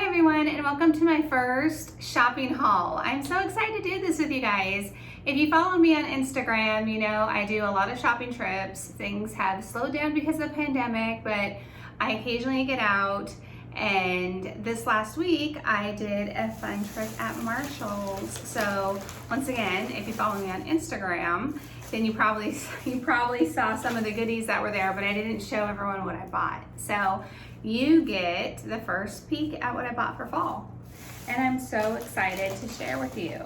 everyone, and welcome to my first shopping haul. I'm so excited to do this with you guys. If you follow me on Instagram, you know I do a lot of shopping trips. Things have slowed down because of the pandemic, but I occasionally get out. And this last week, I did a fun trip at Marshall's. So once again, if you follow me on Instagram, then you probably saw some of the goodies that were there, but I didn't show everyone what I bought. So you get the first peek at what I bought for fall. And I'm so excited to share with you.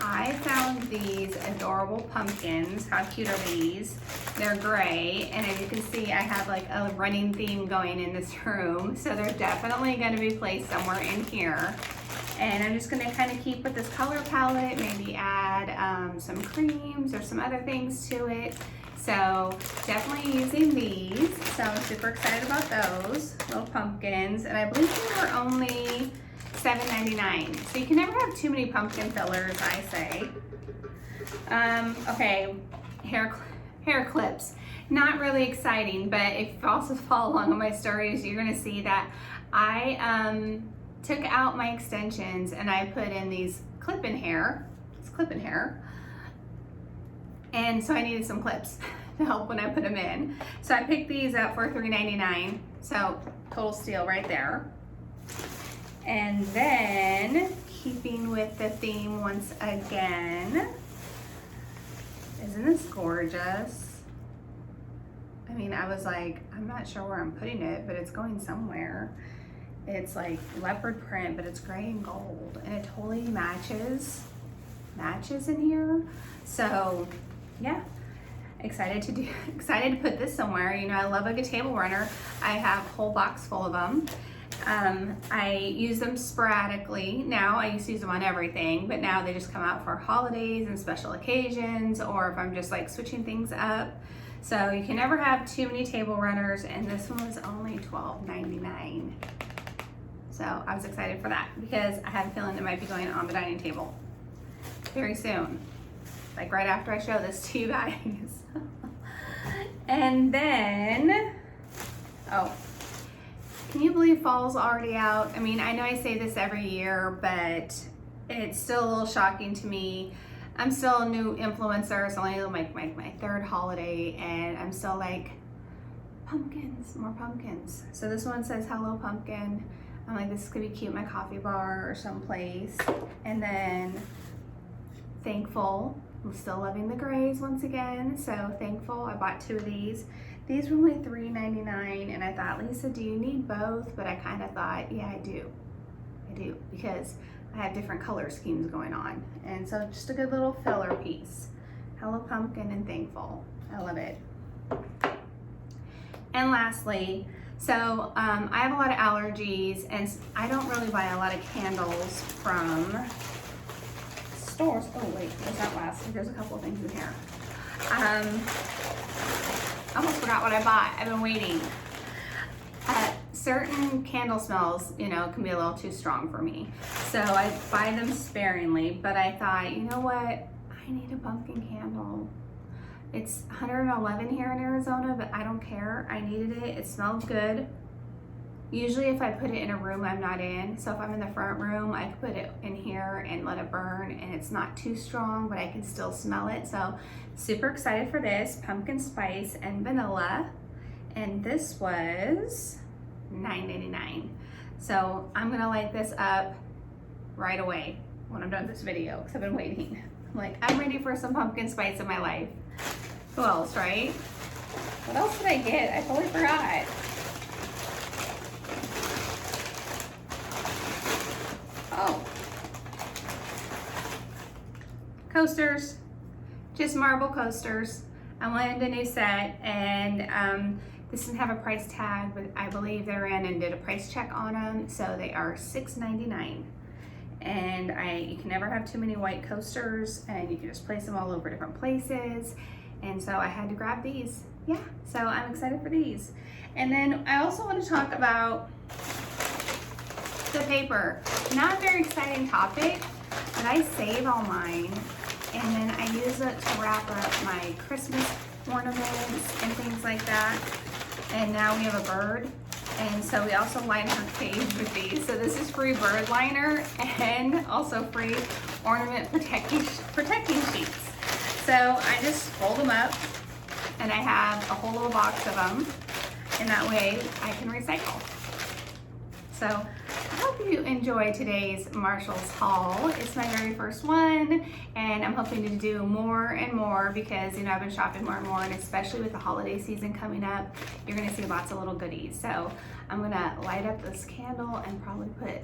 I found these adorable pumpkins. How cute are these? They're gray, and as you can see, I have like a running theme going in this room. So they're definitely gonna be placed somewhere in here. And I'm just gonna kind of keep with this color palette, maybe add some creams or some other things to it. So definitely using these. So I'm super excited about those little pumpkins. And I believe they were only $7.99. So you can never have too many pumpkin fillers, I say. Okay, hair clips. Not really exciting, but if you also follow along on my stories, you're gonna see that I took out my extensions and I put in these clip-in hair. It's clip-in hair. And so I needed some clips to help when I put them in. So I picked these up for $3.99. So total steal right there. And then, keeping with the theme once again, isn't this gorgeous? I mean, I was like, I'm not sure where I'm putting it, but it's going somewhere. It's like leopard print, but it's gray and gold, and it totally matches in here. So yeah, excited to put this somewhere. You know, I love a good table runner. I have a whole box full of them. I use them sporadically. Now I used to use them on everything, but now they just come out for holidays and special occasions, or if I'm just like switching things up. So you can never have too many table runners, and this one was only $12.99. So I was excited for that because I have a feeling it might be going on the dining table very soon. Like right after I show this to you guys. And then, oh, can you believe fall's already out? I mean, I know I say this every year, but it's still a little shocking to me. I'm still a new influencer. It's only like my third holiday, and I'm still like, pumpkins, more pumpkins. So this one says hello pumpkin. I'm like, this could be cute in my coffee bar or someplace. And then thankful. I'm still loving the grays once again. So thankful. I bought two of these. These were only $3.99, and I thought, Lisa, do you need both? But I kind of thought, yeah, I do, because I have different color schemes going on. And so just a good little filler piece. Hello Pumpkin and Thankful. I love it. And lastly, so I have a lot of allergies, and I don't really buy a lot of candles from stores. Oh wait, there's that last. There's a couple of things in here. I almost forgot what I bought. I've been waiting. Certain candle smells, you know, can be a little too strong for me. So I buy them sparingly, but I thought, you know what? I need a pumpkin candle. It's 111 here in Arizona, but I don't care. I needed it. It smells good. Usually if I put it in a room I'm not in, so if I'm in the front room, I can put it in here and let it burn, and it's not too strong, but I can still smell it. So super excited for this, pumpkin spice and vanilla. And this was $9.99. So I'm gonna light this up right away when I'm done with this video, because I've been waiting. Like, I'm ready for some pumpkin spice in my life. Who else, right? What else did I get? I totally forgot. Oh, coasters, just marble coasters. I wanted a new set, and this didn't have a price tag, but I believe they ran and did a price check on them, so they are $6.99. And you can never have too many white coasters, and you can just place them all over different places. And so I had to grab these. Yeah, so I'm excited for these. And then I also want to talk about the paper. Not a very exciting topic, but I save all mine, and then I use it to wrap up my Christmas ornaments and things like that. And now we have a bird, And so we also line her cage with these. So this is free bird liner and also free ornament protecting sheets. So I just fold them up and I have a whole little box of them, and that way I can recycle. So I hope you enjoy today's Marshall's haul. It's my very first one, and I'm hoping to do more and more because, you know, I've been shopping more and more, and especially with the holiday season coming up, you're gonna see lots of little goodies. So I'm gonna light up this candle and probably put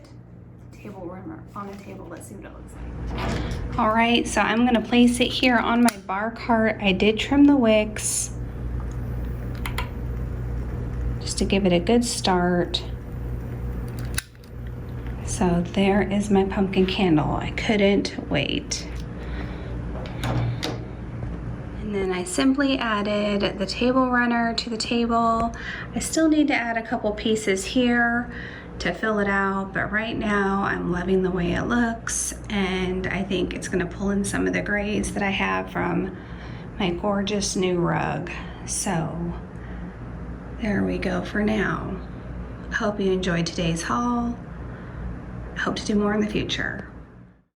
table warmer on a table. Let's see what it looks like. All right, so I'm gonna place it here on my bar cart. I did trim the wicks just to give it a good start. So there is my pumpkin candle. I couldn't wait. And then I simply added the table runner to the table. I still need to add a couple pieces here to fill it out, but right now I'm loving the way it looks, and I think it's gonna pull in some of the grays that I have from my gorgeous new rug. So there we go for now. I hope you enjoyed today's haul. I hope to do more in the future.